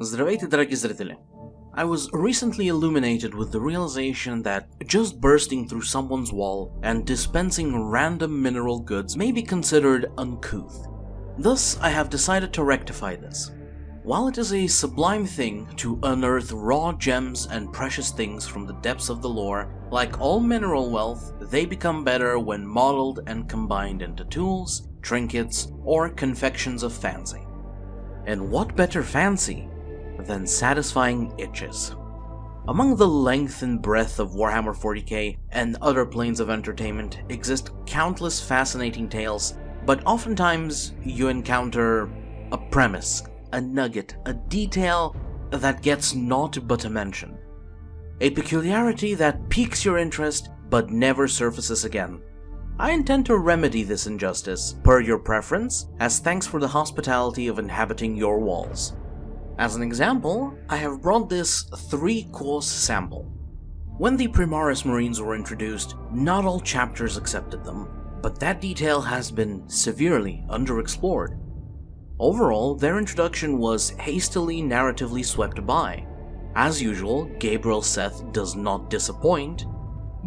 Здравейте, драги зрители! I was recently illuminated with the realization that just bursting through someone's wall and dispensing random mineral goods may be considered uncouth. Thus, I have decided to rectify this. While it is a sublime thing to unearth raw gems and precious things from the depths of the lore, like all mineral wealth, they become better when modeled and combined into tools, trinkets, or confections of fancy. And what better fancy than satisfying itches? Among the length and breadth of Warhammer 40k and other planes of entertainment exist countless fascinating tales, but oftentimes you encounter a premise, a nugget, a detail that gets naught but a mention. A peculiarity that piques your interest but never surfaces again. I intend to remedy this injustice, per your preference, as thanks for the hospitality of inhabiting your walls. As an example, I have brought this 3-course sample. When the Primaris Marines were introduced, not all chapters accepted them, but that detail has been severely underexplored. Overall, their introduction was hastily narratively swept by. As usual, Gabriel Seth does not disappoint,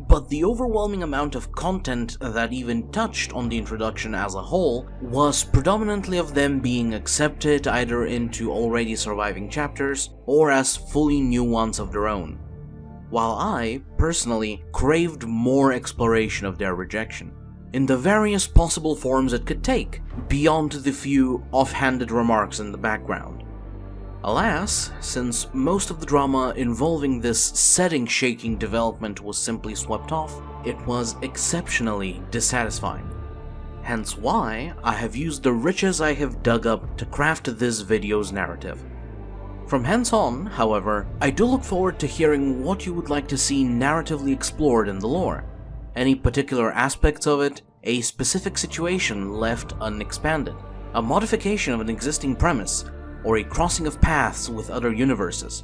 but the overwhelming amount of content that even touched on the introduction as a whole was predominantly of them being accepted either into already surviving chapters or as fully new ones of their own, while I, personally, craved more exploration of their rejection, in the various possible forms it could take, beyond the few offhanded remarks in the background. Alas, since most of the drama involving this setting-shaking development was simply swept off, it was exceptionally dissatisfying. Hence why I have used the riches I have dug up to craft this video's narrative. From hence on, however, I do look forward to hearing what you would like to see narratively explored in the lore. Any particular aspects of it, a specific situation left unexpanded, a modification of an existing premise, or a crossing of paths with other universes.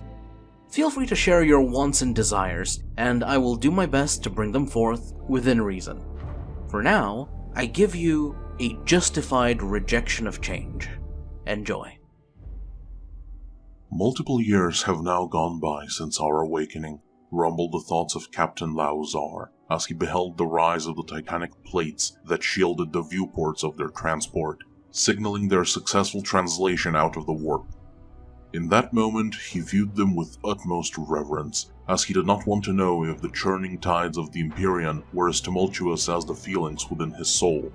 Feel free to share your wants and desires, and I will do my best to bring them forth within reason. For now, I give you a justified rejection of change. Enjoy. Multiple years have now gone by since our awakening, rumbled the thoughts of Captain Lauzar as he beheld the rise of the titanic plates that shielded the viewports of their transport, signaling their successful translation out of the warp. In that moment, he viewed them with utmost reverence, as he did not want to know if the churning tides of the Empyrean were as tumultuous as the feelings within his soul.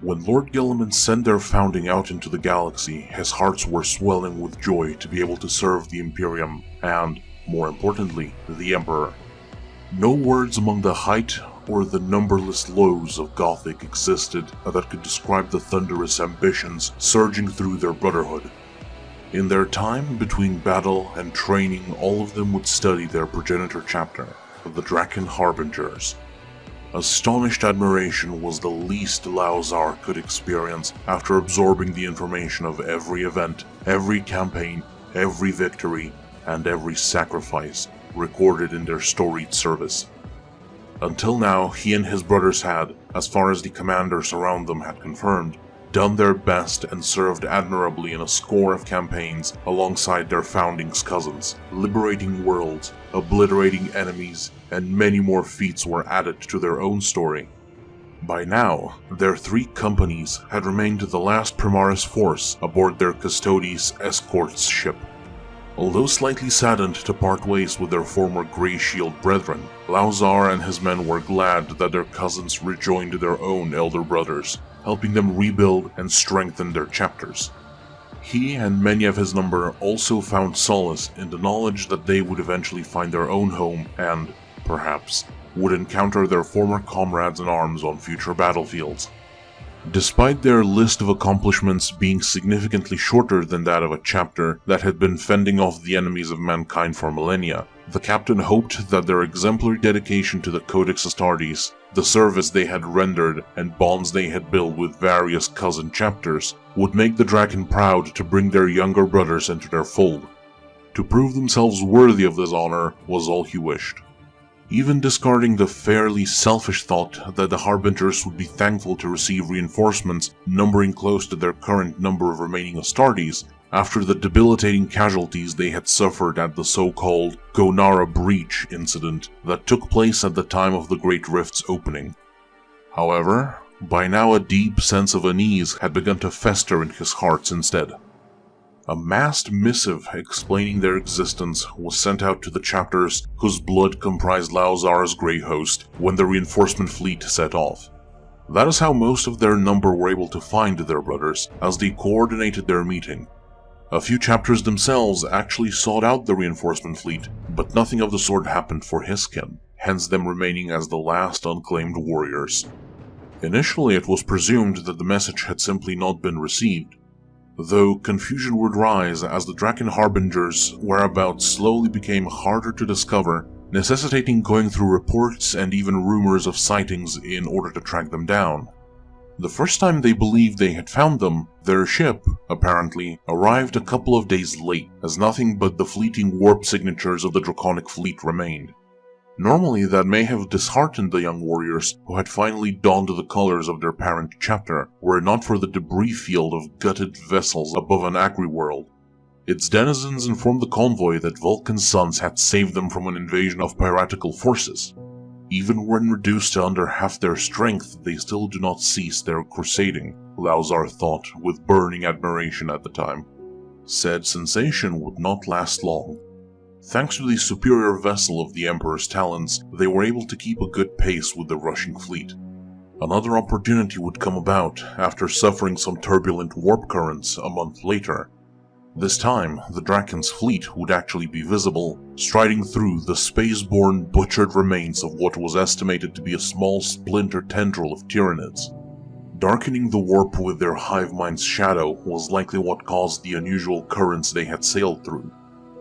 When Lord Guilliman sent their founding out into the galaxy, his hearts were swelling with joy to be able to serve the Imperium and, more importantly, the Emperor. No words among the height or the numberless lows of Gothic existed that could describe the thunderous ambitions surging through their brotherhood. In their time between battle and training, all of them would study their progenitor chapter, the Draken Harbingers. Astonished admiration was the least Lauzar could experience after absorbing the information of every event, every campaign, every victory, and every sacrifice recorded in their storied service. Until now, he and his brothers had, as far as the commanders around them had confirmed, done their best and served admirably in a score of campaigns alongside their founding's cousins, liberating worlds, obliterating enemies, and many more feats were added to their own story. By now, their 3 companies had remained the last Primaris force aboard their Custodes escorts ship. Although slightly saddened to part ways with their former Grey Shield brethren, Lauzar and his men were glad that their cousins rejoined their own elder brothers, helping them rebuild and strengthen their chapters. He and many of his number also found solace in the knowledge that they would eventually find their own home and, perhaps, would encounter their former comrades in arms on future battlefields. Despite their list of accomplishments being significantly shorter than that of a chapter that had been fending off the enemies of mankind for millennia, the captain hoped that their exemplary dedication to the Codex Astartes, the service they had rendered, and bonds they had built with various cousin chapters would make the Draken proud to bring their younger brothers into their fold. To prove themselves worthy of this honor was all he wished. Even discarding the fairly selfish thought that the Harbingers would be thankful to receive reinforcements numbering close to their current number of remaining Astartes, after the debilitating casualties they had suffered at the so-called Gonara Breach incident that took place at the time of the Great Rift's opening. However, by now a deep sense of unease had begun to fester in his heart instead. A masked missive explaining their existence was sent out to the chapters whose blood comprised Lauzar's Grey Host when the reinforcement fleet set off. That is how most of their number were able to find their brothers, as they coordinated their meeting. A few chapters themselves actually sought out the reinforcement fleet, but nothing of the sort happened for his kin, hence them remaining as the last unclaimed warriors. Initially it was presumed that the message had simply not been received, though confusion would rise as the Draken Harbinger's whereabouts slowly became harder to discover, necessitating going through reports and even rumors of sightings in order to track them down. The first time they believed they had found them, their ship, apparently, arrived a couple of days late, as nothing but the fleeting warp signatures of the Draconic fleet remained. Normally that may have disheartened the young warriors who had finally donned the colors of their parent chapter, were it not for the debris field of gutted vessels above an agri-world. Its denizens informed the convoy that Vulcan's sons had saved them from an invasion of piratical forces. Even when reduced to under half their strength, they still do not cease their crusading, Lauzar thought with burning admiration at the time. Said sensation would not last long. Thanks to the superior vessel of the Emperor's talons, they were able to keep a good pace with the rushing fleet. Another opportunity would come about after suffering some turbulent warp currents a month later. This time, the Draken's fleet would actually be visible, striding through the space-borne butchered remains of what was estimated to be a small splinter tendril of Tyranids. Darkening the warp with their hive mind's shadow was likely what caused the unusual currents they had sailed through.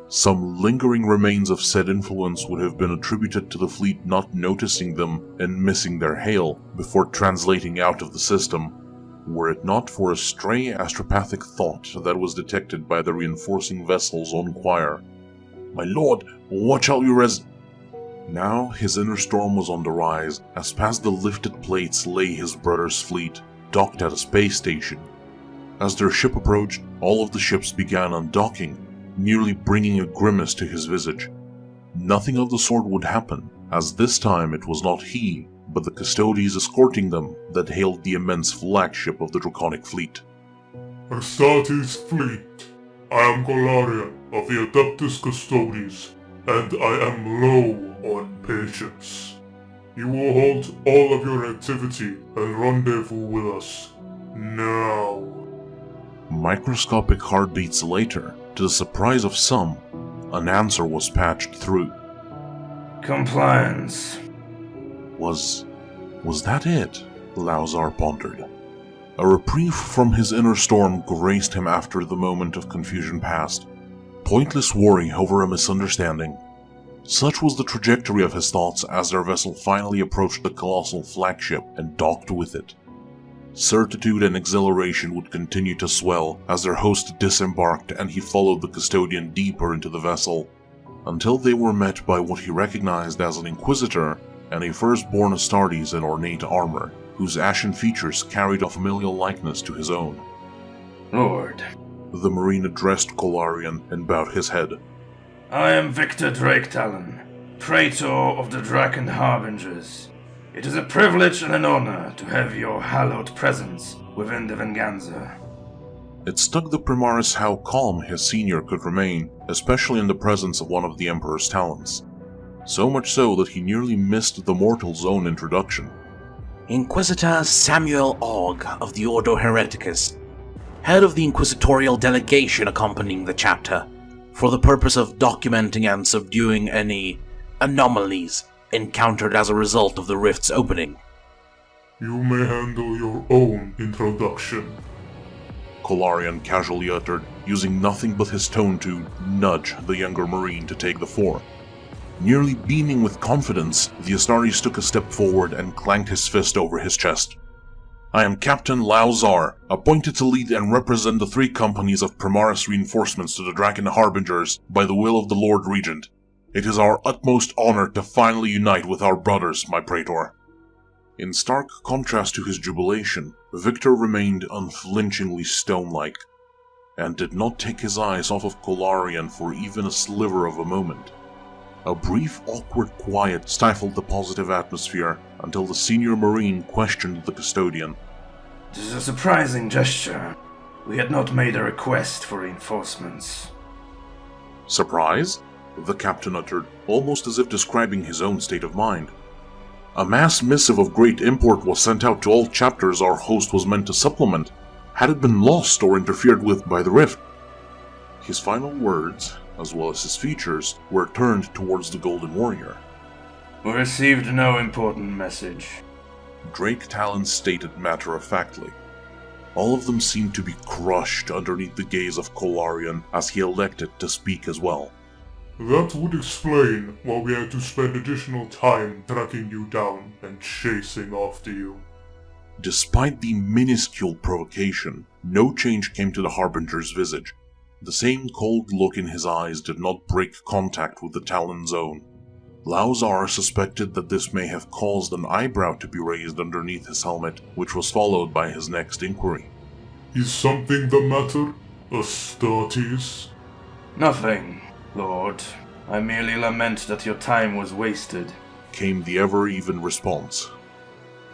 Some lingering remains of said influence would have been attributed to the fleet not noticing them and missing their hail before translating out of the system, were it not for a stray astropathic thought that was detected by the reinforcing vessel's own choir. "My lord, what shall we Now his inner storm was on the rise, as past the lifted plates lay his brother's fleet, docked at a space station. As their ship approached, all of the ships began undocking, nearly bringing a grimace to his visage. Nothing of the sort would happen, as this time it was not he, but the custodies escorting them that hailed the immense flagship of the Draconic fleet. Astartes fleet, I am Golarion of the Adeptus Custodes, and I am low on patience. You will halt all of your activity and rendezvous with us, now." Microscopic heartbeats later, to the surprise of some, an answer was patched through. "Compliance." Was that it? Lauzar pondered. A reprieve from his inner storm graced him after the moment of confusion passed. Pointless worry over a misunderstanding. Such was the trajectory of his thoughts as their vessel finally approached the colossal flagship and docked with it. Certitude and exhilaration would continue to swell as their host disembarked and he followed the custodian deeper into the vessel, until they were met by what he recognized as an Inquisitor and a Firstborn Astartes in ornate armor, whose ashen features carried a familial likeness to his own. "Lord," the Marine addressed Golarion and bowed his head. "I am Victor Drake-Talon, Praetor of the Draken Harbingers. It is a privilege and an honor to have your hallowed presence within the Venganza." It struck the Primaris how calm his senior could remain, especially in the presence of one of the Emperor's talents. So much so that he nearly missed the mortal's own introduction. Inquisitor Samuel Ogg of the Ordo Hereticus, head of the inquisitorial delegation accompanying the chapter, for the purpose of documenting and subduing any anomalies encountered as a result of the rift's opening. "You may handle your own introduction," Golarion casually uttered, using nothing but his tone to nudge the younger Marine to take the fore. Nearly beaming with confidence, the Astartes took a step forward and clanked his fist over his chest. "I am Captain Lauzar, appointed to lead and represent the 3 companies of Primaris reinforcements to the Draken Harbingers by the will of the Lord Regent. It is our utmost honor to finally unite with our brothers, my Praetor." In stark contrast to his jubilation, Victor remained unflinchingly stone-like. and did not take his eyes off of Kolarian for even a sliver of a moment. A brief, awkward quiet stifled the positive atmosphere until the senior Marine questioned the custodian. This is a surprising gesture. We had not made a request for reinforcements. Surprise? The captain uttered, almost as if describing his own state of mind. A mass missive of great import was sent out to all chapters our host was meant to supplement. Had it been lost or interfered with by the rift? His final words, as well as his features, were turned towards the Golden Warrior. We received no important message. Drake Talon stated matter-of-factly. All of them seemed to be crushed underneath the gaze of Kolarian as he elected to speak as well. That would explain why we had to spend additional time tracking you down and chasing after you. Despite the minuscule provocation, no change came to the Harbinger's visage. The same cold look in his eyes did not break contact with the Talon's own. Lauzar suspected that this may have caused an eyebrow to be raised underneath his helmet, which was followed by his next inquiry. Is something the matter, Astartes? Nothing, Lord. I merely lament that your time was wasted, came the ever-even response.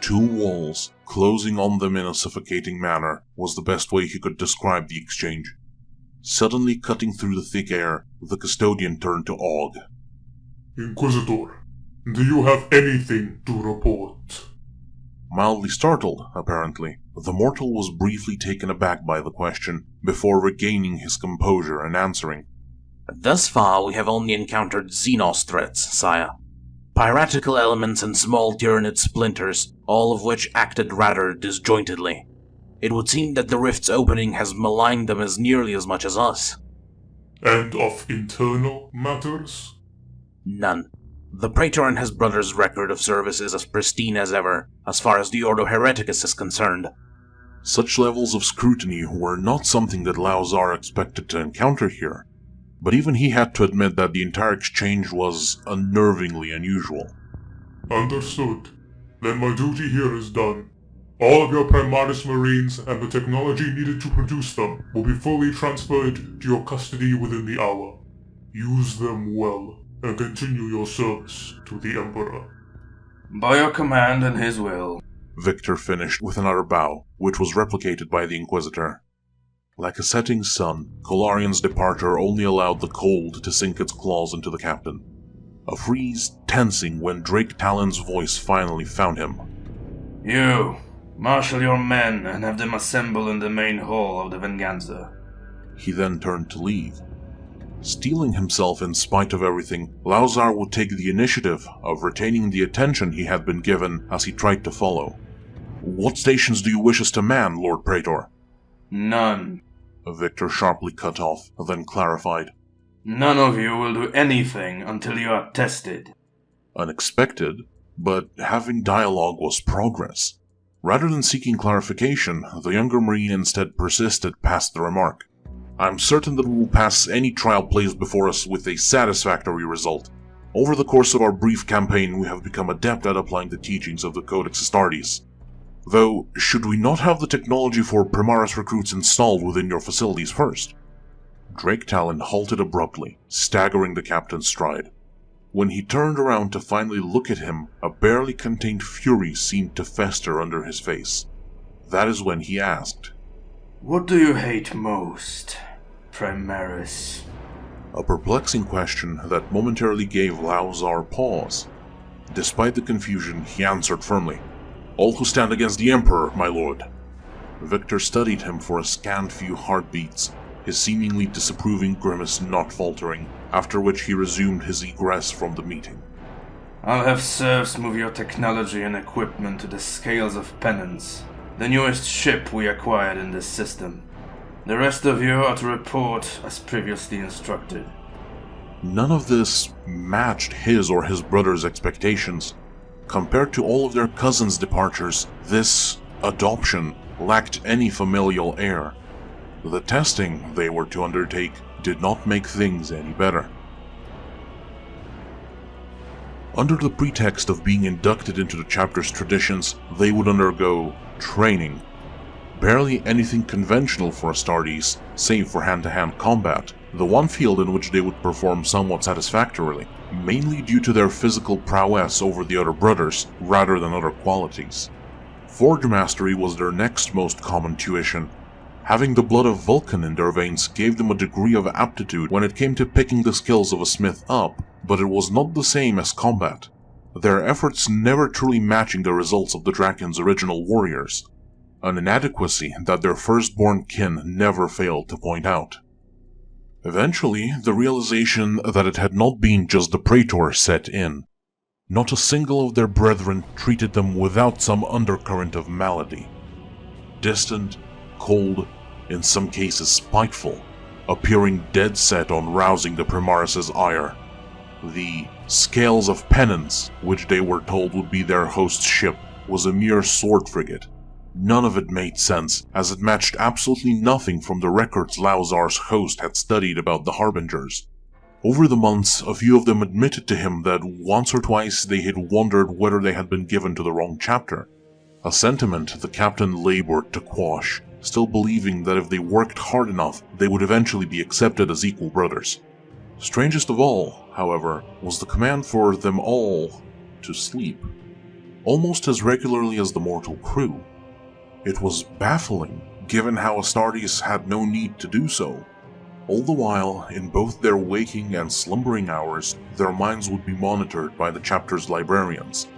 Two walls, closing on them in a suffocating manner, was the best way he could describe the exchange. Suddenly cutting through the thick air, the custodian turned to Og. Inquisitor, do you have anything to report? Mildly startled, apparently, the mortal was briefly taken aback by the question, before regaining his composure and answering. Thus far, we have only encountered Xenos threats, sire. Piratical elements and small Tyranid splinters, all of which acted rather disjointedly. It would seem that the rift's opening has maligned them as nearly as much as us. And of internal matters? None. The Praetor and his brother's record of service is as pristine as ever, as far as the Ordo Hereticus is concerned. Such levels of scrutiny were not something that Lauzar expected to encounter here, but even he had to admit that the entire exchange was unnervingly unusual. Understood. Then my duty here is done. All of your Primaris Marines and the technology needed to produce them will be fully transferred to your custody within the hour. Use them well, and continue your service to the Emperor. By your command and his will. Victor finished with another bow, which was replicated by the Inquisitor. Like a setting sun, Kolarian's departure only allowed the cold to sink its claws into the captain. A freeze tensing when Drake Talon's voice finally found him. You, marshal your men and have them assemble in the main hall of the Venganza. He then turned to leave. Steeling himself in spite of everything, Lauzar would take the initiative of retaining the attention he had been given as he tried to follow. What stations do you wish us to man, Lord Praetor? None. Victor sharply cut off, then clarified. None of you will do anything until you are tested. Unexpected, but having dialogue was progress. Rather than seeking clarification, the younger Marine instead persisted past the remark. I'm certain that we will pass any trial placed before us with a satisfactory result. Over the course of our brief campaign, we have become adept at applying the teachings of the Codex Astartes. Though, should we not have the technology for Primaris recruits installed within your facilities first? Drake Talon halted abruptly, staggering the captain's stride. When he turned around to finally look at him, a barely contained fury seemed to fester under his face. That is when he asked, What do you hate most, Primaris? A perplexing question that momentarily gave Lauzar pause. Despite the confusion, he answered firmly, All who stand against the Emperor, my lord. Victor studied him for a scant few heartbeats, his seemingly disapproving grimace not faltering, after which he resumed his egress from the meeting. I'll have serfs move your technology and equipment to the Scales of Penance, the newest ship we acquired in this system. The rest of you are to report as previously instructed. None of this matched his or his brother's expectations. Compared to all of their cousins' departures, this adoption lacked any familial air. The testing they were to undertake did not make things any better. Under the pretext of being inducted into the chapter's traditions, they would undergo training. barely anything conventional for Astartes, save for hand-to-hand combat, the one field in which they would perform somewhat satisfactorily, mainly due to their physical prowess over the other brothers, rather than other qualities. Forge mastery was their next most common tuition. Having the blood of Vulcan in their veins gave them a degree of aptitude when it came to picking the skills of a smith up, but it was not the same as combat, their efforts never truly matching the results of the Draken's original warriors, an inadequacy that their firstborn kin never failed to point out. Eventually, the realization that it had not been just the Praetor set in. Not a single of their brethren treated them without some undercurrent of malady. Distant, cold, in some cases spiteful, appearing dead set on rousing the Primaris' ire. The Scales of Penance, which they were told would be their host's ship, was a mere sword frigate. None of it made sense, as it matched absolutely nothing from the records Lauzar's host had studied about the Harbingers. Over the months, a few of them admitted to him that once or twice they had wondered whether they had been given to the wrong chapter, a sentiment the captain labored to quash, still believing that if they worked hard enough, they would eventually be accepted as equal brothers. Strangest of all, however, was the command for them all to sleep, almost as regularly as the mortal crew. It was baffling, given how Astartes had no need to do so. All the while, in both their waking and slumbering hours, their minds would be monitored by the chapter's librarians.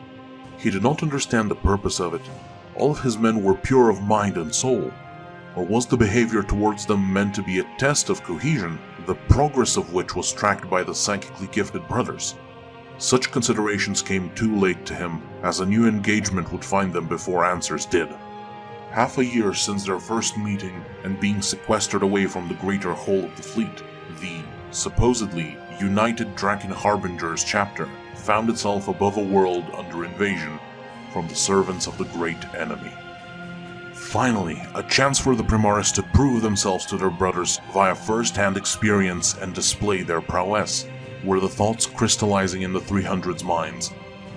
He did not understand the purpose of it. All of his men were pure of mind and soul. Or was the behavior towards them meant to be a test of cohesion, the progress of which was tracked by the psychically gifted brothers? Such considerations came too late to him, as a new engagement would find them before answers did. Half a year since their first meeting and being sequestered away from the greater whole of the fleet, the, supposedly, united Draken Harbingers chapter found itself above a world under invasion from the servants of the great enemy. Finally, a chance for the Primaris to prove themselves to their brothers via first-hand experience and display their prowess, were the thoughts crystallizing in the 300's minds,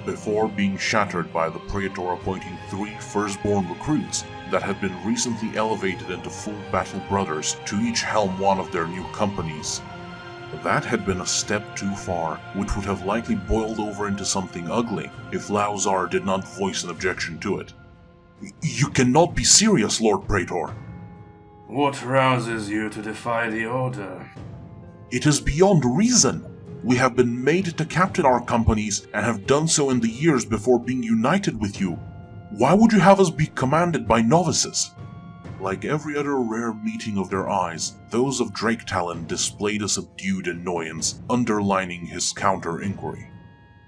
before being shattered by the Praetor appointing 3 firstborn recruits that had been recently elevated into full battle brothers to each helm one of their new companies. That had been a step too far, which would have likely boiled over into something ugly if Lauzar did not voice an objection to it. "You cannot be serious, Lord Praetor." What rouses you to defy the order? "It is beyond reason. We have been made to captain our companies and have done so in the years before being united with you. Why would you have us be commanded by novices?" Like every other rare meeting of their eyes, those of Drake Talon displayed a subdued annoyance, underlining his counter-inquiry.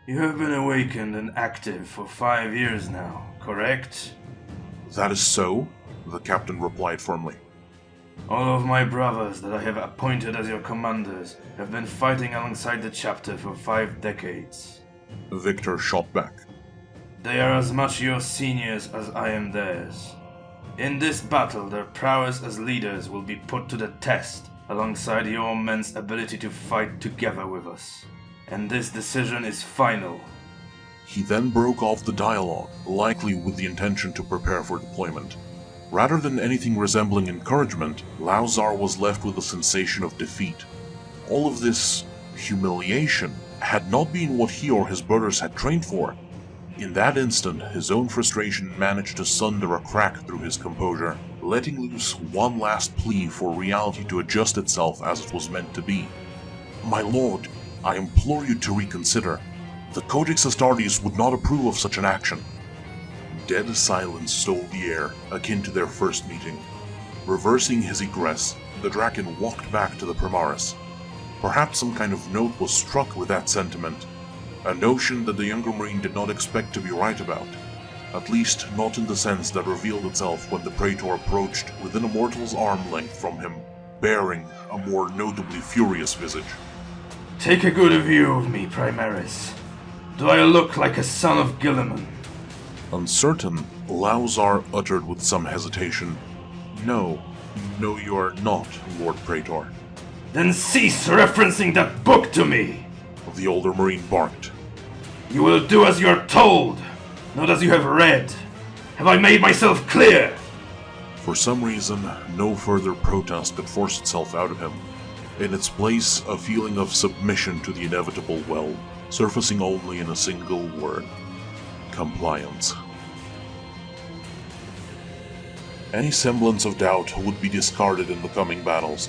You have been awakened and active for 5 years now, correct? "That is so," the captain replied firmly. All of my brothers that I have appointed as your commanders have been fighting alongside the chapter for 5 decades. Victor shot back. They are as much your seniors as I am theirs. In this battle, their prowess as leaders will be put to the test, alongside your men's ability to fight together with us. And this decision is final. He then broke off the dialogue, likely with the intention to prepare for deployment. Rather than anything resembling encouragement, Lauzar was left with a sensation of defeat. All of this humiliation had not been what he or his brothers had trained for. In that instant, his own frustration managed to sunder a crack through his composure, letting loose one last plea for reality to adjust itself as it was meant to be. "My lord, I implore you to reconsider. The Codex Astartes would not approve of such an action." Dead silence stole the air, akin to their first meeting. Reversing his egress, the Draken walked back to the Primaris. Perhaps some kind of note was struck with that sentiment, a notion that the younger Marine did not expect to be right about, at least not in the sense that revealed itself when the Praetor approached within a mortal's arm length from him, bearing a more notably furious visage. Take a good view of me, Primaris. Do I look like a son of Guilliman? Uncertain, Lauzar uttered with some hesitation, No, you are not, Lord Praetor." Then cease referencing that book to me! The older Marine barked. You will do as you are told, not as you have read. Have I made myself clear? For some reason, no further protest could force itself out of him. In its place, a feeling of submission to the inevitable welled, surfacing only in a single word: compliance. Any semblance of doubt would be discarded in the coming battles.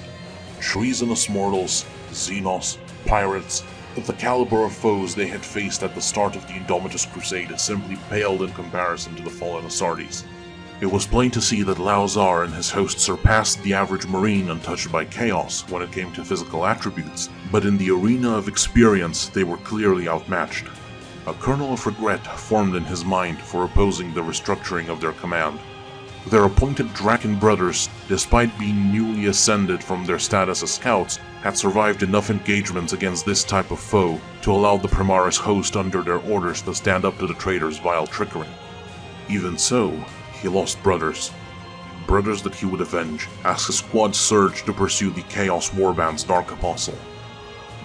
Treasonous mortals, Xenos, pirates, the caliber of foes they had faced at the start of the Indomitus Crusade simply paled in comparison to the fallen Astartes. It was plain to see that Lauzar and his host surpassed the average Marine untouched by chaos when it came to physical attributes, but in the arena of experience they were clearly outmatched. A kernel of regret formed in his mind for opposing the restructuring of their command. Their appointed Draken brothers, despite being newly ascended from their status as scouts, had survived enough engagements against this type of foe to allow the Primaris host under their orders to stand up to the traitor's vile trickery. Even so, he lost brothers that he would avenge as his squad surged to pursue the Chaos Warband's Dark Apostle.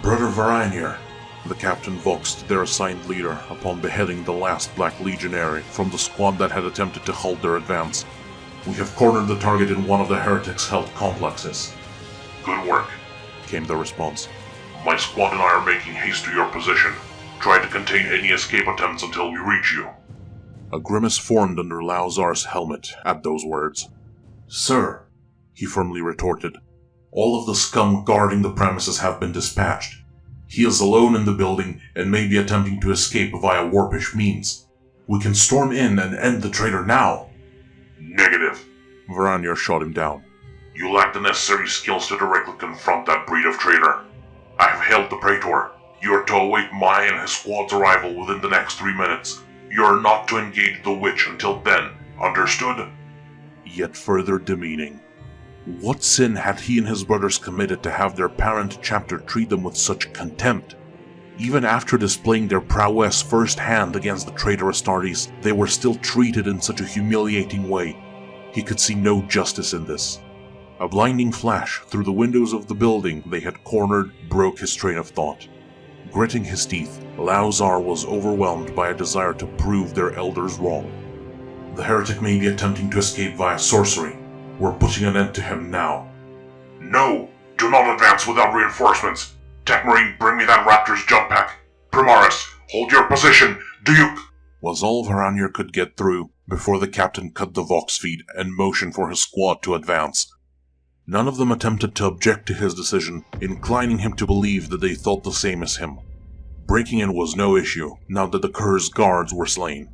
"Brother Varanir," the captain voxed their assigned leader upon beheading the last Black Legionary from the squad that had attempted to halt their advance. "We have cornered the target in one of the heretics' held complexes." Good work, came the response. My squad and I are making haste to your position. Try to contain any escape attempts until we reach you. A grimace formed under Lauzar's helmet at those words. "Sir," he firmly retorted, "all of the scum guarding the premises have been dispatched. He is alone in the building and may be attempting to escape via warpish means. We can storm in and end the traitor now." Negative. Varanir shot him down. You lack the necessary skills to directly confront that breed of traitor. I have hailed the Praetor. You are to await my and his squad's arrival within the next 3 minutes. You are not to engage the witch until then. Understood? Yet further demeaning. What sin had he and his brothers committed to have their parent chapter treat them with such contempt? Even after displaying their prowess firsthand against the traitor Astartes, they were still treated in such a humiliating way. He could see no justice in this. A blinding flash through the windows of the building they had cornered broke his train of thought. Gritting his teeth, Lauzar was overwhelmed by a desire to prove their elders wrong. "The heretic may be attempting to escape via sorcery. We're putting an end to him now." No! Do not advance without reinforcements! Tech Marine, bring me that Raptor's jump pack! Primaris, hold your position! Do you— was all Varanir could get through before the captain cut the Vox feed and motioned for his squad to advance. None of them attempted to object to his decision, inclining him to believe that they thought the same as him. Breaking in was no issue, now that the Kur's guards were slain.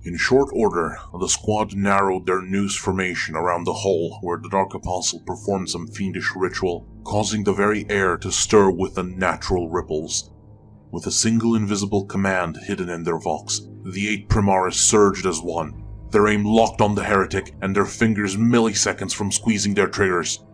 In short order, the squad narrowed their noose formation around the hall where the Dark Apostle performed some fiendish ritual, causing the very air to stir with unnatural ripples. With a single invisible command hidden in their Vox, the 8 Primaris surged as one, their aim locked on the heretic and their fingers milliseconds from squeezing their triggers.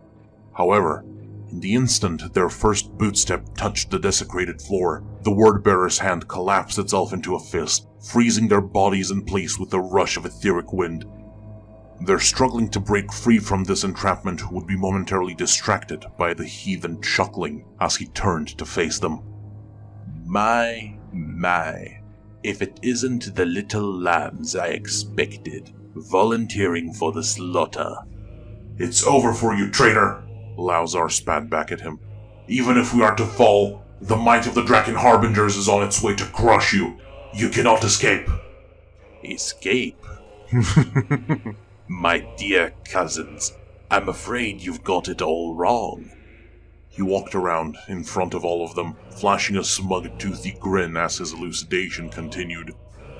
However, in the instant their first bootstep touched the desecrated floor, the word-bearer's hand collapsed itself into a fist, freezing their bodies in place with a rush of etheric wind. Their struggling to break free from this entrapment would be momentarily distracted by the heathen chuckling as he turned to face them. My, if it isn't the little lambs I expected, volunteering for the slaughter. "It's over for you, traitor," Lauzar spat back at him. "Even if we are to fall, the might of the Draken Harbingers is on its way to crush you. You cannot escape." "Escape? My dear cousins, I'm afraid you've got it all wrong." He walked around in front of all of them, flashing a smug, toothy grin as his elucidation continued.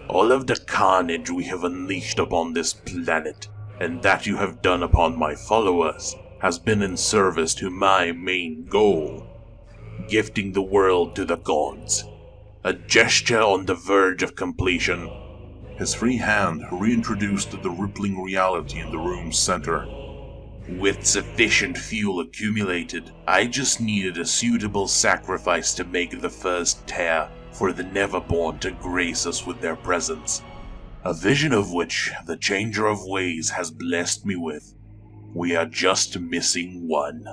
"All of the carnage we have unleashed upon this planet, and that you have done upon my followers, has been in service to my main goal, gifting the world to the gods. A gesture on the verge of completion." His free hand reintroduced the rippling reality in the room's center. "With sufficient fuel accumulated, I just needed a suitable sacrifice to make the first tear for the Neverborn to grace us with their presence. A vision of which the Changer of Ways has blessed me with. We are just missing one."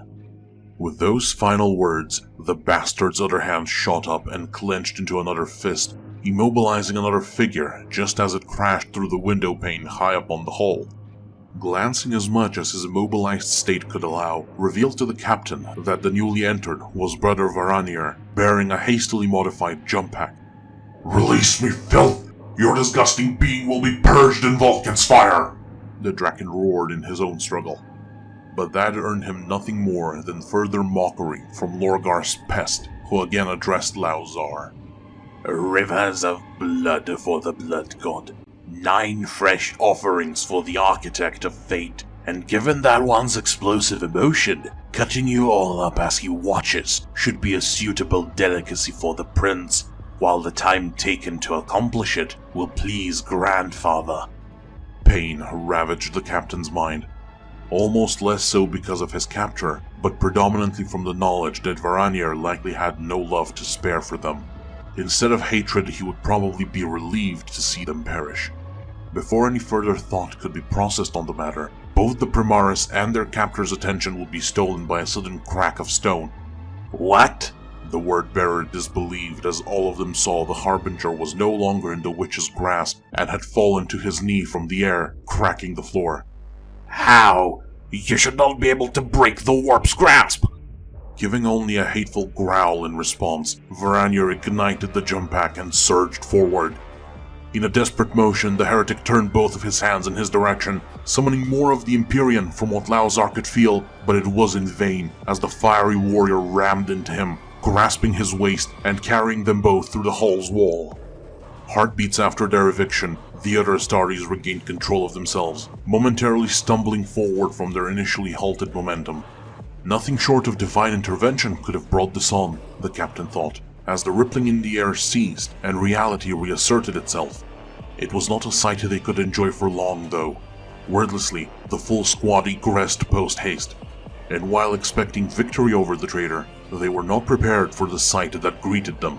With those final words, the bastard's other hand shot up and clenched into another fist, immobilizing another figure just as it crashed through the window pane high up on the hall. glancing as much as his immobilized state could allow, revealed to the captain that the newly entered was Brother Varanir, bearing a hastily modified jump pack. Release me, filth! Your disgusting being will be purged in Vulcan's fire! The Draken roared in his own struggle. But that earned him nothing more than further mockery from Lorgar's pest, who again addressed Lauzar. Rivers of blood for the blood god. 9 fresh offerings for the architect of fate, and given that one's explosive emotion, cutting you all up as he watches should be a suitable delicacy for the prince, while the time taken to accomplish it will please grandfather. Pain ravaged the captain's mind, almost less so because of his capture, but predominantly from the knowledge that Varanir likely had no love to spare for them. Instead of hatred, he would probably be relieved to see them perish. Before any further thought could be processed on the matter, both the Primaris and their captor's attention would be stolen by a sudden crack of stone. What? The word-bearer disbelieved as all of them saw the Harbinger was no longer in the witch's grasp and had fallen to his knee from the air, cracking the floor. How? You should not be able to break the warp's grasp! Giving only a hateful growl in response, Varanir ignited the jump pack and surged forward. In a desperate motion, the heretic turned both of his hands in his direction, summoning more of the Empyrean from what Lauzar could feel, but it was in vain, as the fiery warrior rammed into him, grasping his waist and carrying them both through the hall's wall. Heartbeats after their eviction, the other Astartes regained control of themselves, momentarily stumbling forward from their initially halted momentum. Nothing short of divine intervention could have brought this on, the captain thought, as the rippling in the air ceased and reality reasserted itself. It was not a sight they could enjoy for long, though. Wordlessly, the full squad egressed post-haste, and while expecting victory over the traitor, they were not prepared for the sight that greeted them.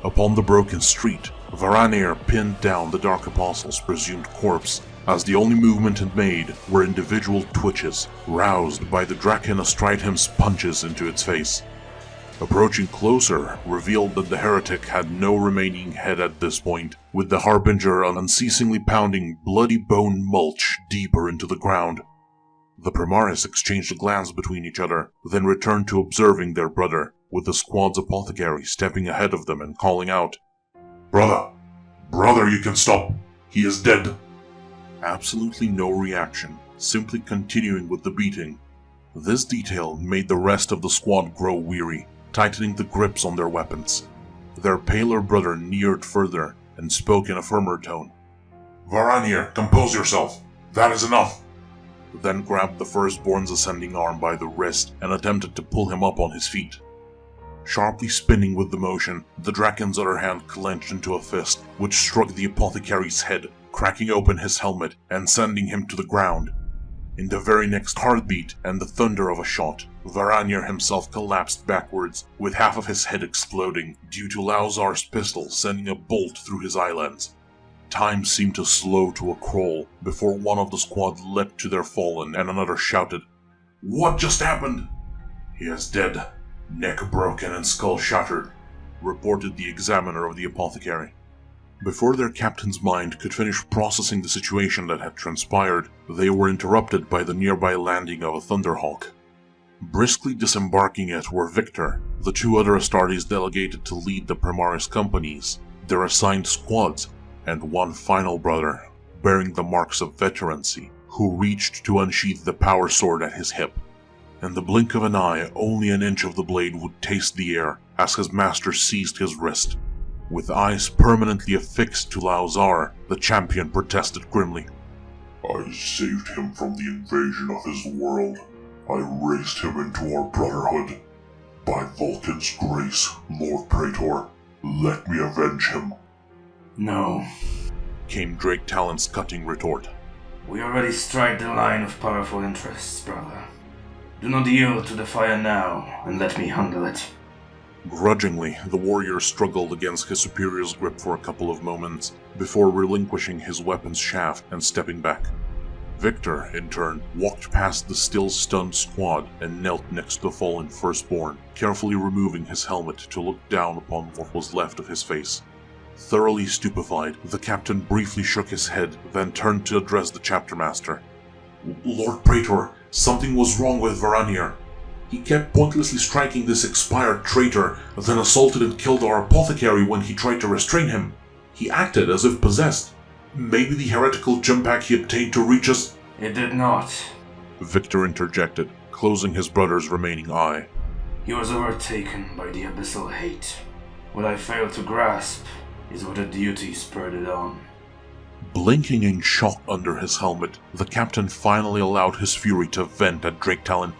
Upon the broken street, Varanir pinned down the Dark Apostle's presumed corpse, as the only movement it made were individual twitches, roused by the Draken astride him's punches into its face. Approaching closer revealed that the heretic had no remaining head at this point, with the Harbinger unceasingly pounding bloody bone mulch deeper into the ground. The Primaris exchanged a glance between each other, then returned to observing their brother, with the squad's apothecary stepping ahead of them and calling out, Brother, you can stop. He is dead. Absolutely no reaction, simply continuing with the beating. This detail made the rest of the squad grow weary, tightening the grips on their weapons. Their paler brother neared further and spoke in a firmer tone. Varanir, compose yourself. That is enough. Then grabbed the Firstborn's ascending arm by the wrist and attempted to pull him up on his feet. Sharply spinning with the motion, the Draken's other hand clenched into a fist, which struck the apothecary's head, cracking open his helmet and sending him to the ground. In the very next heartbeat and the thunder of a shot, Varanir himself collapsed backwards, with half of his head exploding due to Lauzar's pistol sending a bolt through his eyelids. Time seemed to slow to a crawl before one of the squad leapt to their fallen and another shouted, What just happened? He is dead, neck broken and skull shattered, reported the examiner of the apothecary. Before their captain's mind could finish processing the situation that had transpired, they were interrupted by the nearby landing of a Thunderhawk. Briskly disembarking it were Victor, the 2 other Astartes delegated to lead the Primaris companies, their assigned squads, and one final brother, bearing the marks of veterancy, who reached to unsheath the power sword at his hip. In the blink of an eye, only an inch of the blade would taste the air as his master seized his wrist. With eyes permanently affixed to Lauzar, the champion protested grimly. I saved him from the invasion of his world. I raised him into our brotherhood. By Vulcan's grace, Lord Praetor, let me avenge him. No. Came Drake Talon's cutting retort. We already strike the line of powerful interests, brother. Do not yield to the fire now, and let me handle it. Grudgingly, the warrior struggled against his superior's grip for a couple of moments, before relinquishing his weapon's shaft and stepping back. Victor, in turn, walked past the still stunned squad and knelt next to the fallen Firstborn, carefully removing his helmet to look down upon what was left of his face. Thoroughly stupefied, the captain briefly shook his head, then turned to address the chapter master. Lord Praetor, something was wrong with Varanir. He kept pointlessly striking this expired traitor, then assaulted and killed our apothecary when he tried to restrain him. He acted as if possessed. Maybe the heretical gem pack he obtained to reach us... It did not. Victor interjected, closing his brother's remaining eye. He was overtaken by the abyssal hate. What I failed to grasp is what a duty spurred it on. Blinking in shock under his helmet, the captain finally allowed his fury to vent at Drake Talon.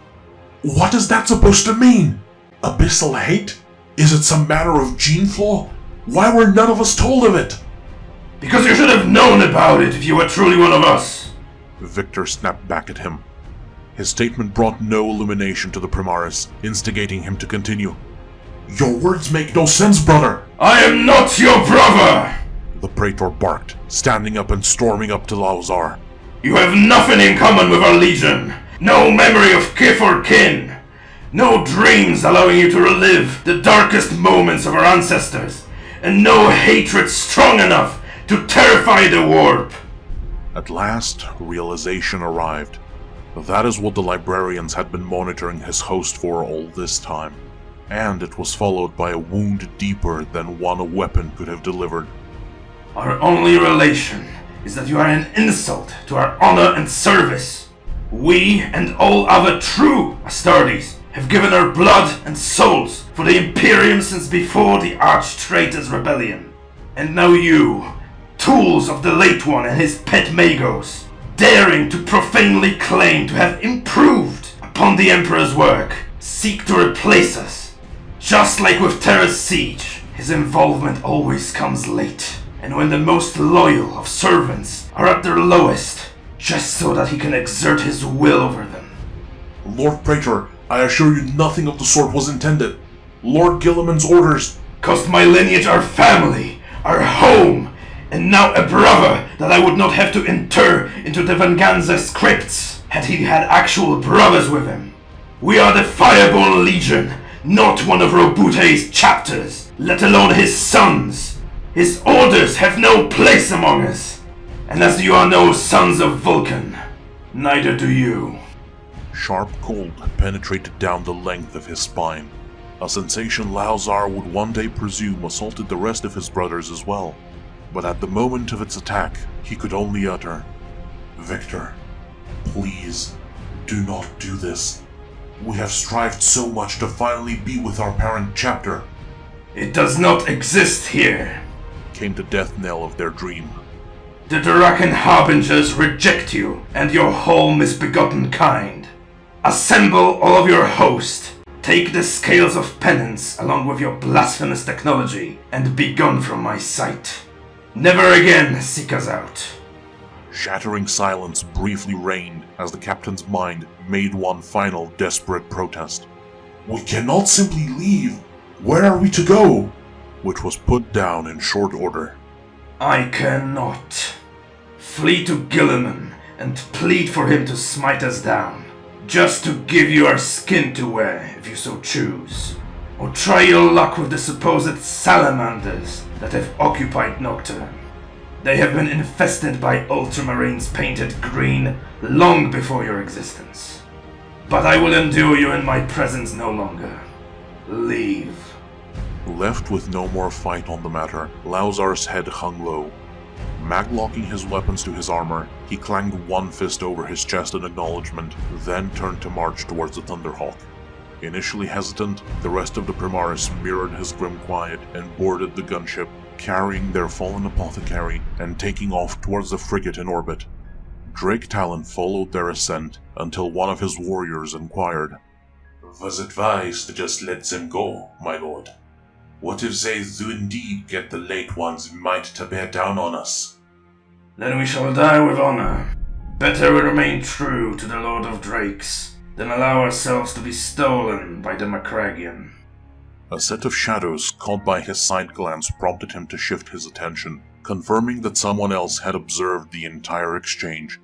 What is that supposed to mean? Abyssal hate? Is it some matter of gene flaw? Why were none of us told of it? Because you should have known about it if you were truly one of us! Victor snapped back at him. His statement brought no illumination to the Primaris, instigating him to continue. Your words make no sense, brother! I am not your brother! The Praetor barked, standing up and storming up to Lauzar. You have nothing in common with our legion! No memory of kith or kin! No dreams allowing you to relive the darkest moments of our ancestors! And no hatred strong enough to terrify the warp! At last, realization arrived. That is what the librarians had been monitoring his host for all this time. And it was followed by a wound deeper than one weapon could have delivered. Our only relation is that you are an insult to our honor and service. We and all other true Astartes have given our blood and souls for the Imperium since before the Arch-Traitor's rebellion. And now you, tools of the Late One and his pet Magos, daring to profanely claim to have improved upon the Emperor's work, seek to replace us. Just like with Terra's siege, his involvement always comes late, and when the most loyal of servants are at their lowest, just so that he can exert his will over them. Lord Praetor, I assure you nothing of the sort was intended. Lord Guilliman's orders cost my lineage our family, our home, and now a brother that I would not have to inter into the Venganza crypts had he had actual brothers with him. We are the Fireborn Legion, not one of Robute's chapters, let alone his sons. His orders have no place among us. And as you are no sons of Vulcan, neither do you. Sharp cold penetrated down the length of his spine, a sensation Lauzar would one day presume assaulted the rest of his brothers as well. But at the moment of its attack, he could only utter, Victor, please, do not do this. We have strived so much to finally be with our parent chapter. It does not exist here, came the death knell of their dream. The Draken Harbingers reject you and your whole misbegotten kind. Assemble all of your host, take the scales of penance along with your blasphemous technology, and be gone from my sight. Never again seek us out. Shattering silence briefly reigned as the captain's mind made one final desperate protest. We cannot simply leave. Where are we to go? Which was put down in short order. I cannot. Flee to Guilliman and plead for him to smite us down, just to give you our skin to wear if you so choose. Or try your luck with the supposed salamanders that have occupied Nocturne. They have been infested by ultramarines painted green long before your existence. But I will endure you in my presence no longer. Leave. Left with no more fight on the matter, Lauzar's head hung low. Maglocking his weapons to his armor, he clanged one fist over his chest in acknowledgement, then turned to march towards the Thunderhawk. Initially hesitant, the rest of the Primaris mirrored his grim quiet and boarded the gunship, carrying their fallen apothecary and taking off towards the frigate in orbit. Drake Talon followed their ascent until one of his warriors inquired, Was it wise to just let them go, my lord? What if they do indeed get the Late One's might to bear down on us? Then we shall die with honor. Better we remain true to the Lord of Drakes than allow ourselves to be stolen by the Macragian. A set of shadows caught by his side glance prompted him to shift his attention, confirming that someone else had observed the entire exchange.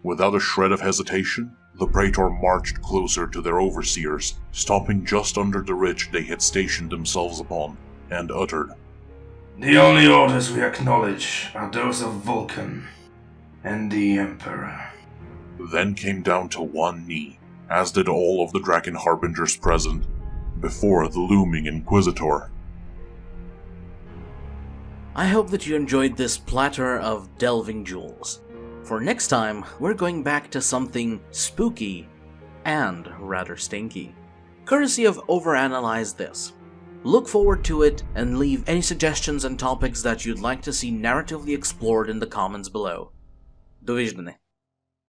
Without a shred of hesitation, the Praetor marched closer to their overseers, stopping just under the ridge they had stationed themselves upon, and uttered, The only orders we acknowledge are those of Vulcan and the Emperor. then came down to one knee, as did all of the Draken Harbingers present, before the looming Inquisitor. I hope that you enjoyed this platter of delving jewels. For next time, we're going back to something spooky and rather stinky, courtesy of Overanalyze This. Look forward to it and leave any suggestions and topics that you'd like to see narratively explored in the comments below. Довиждане!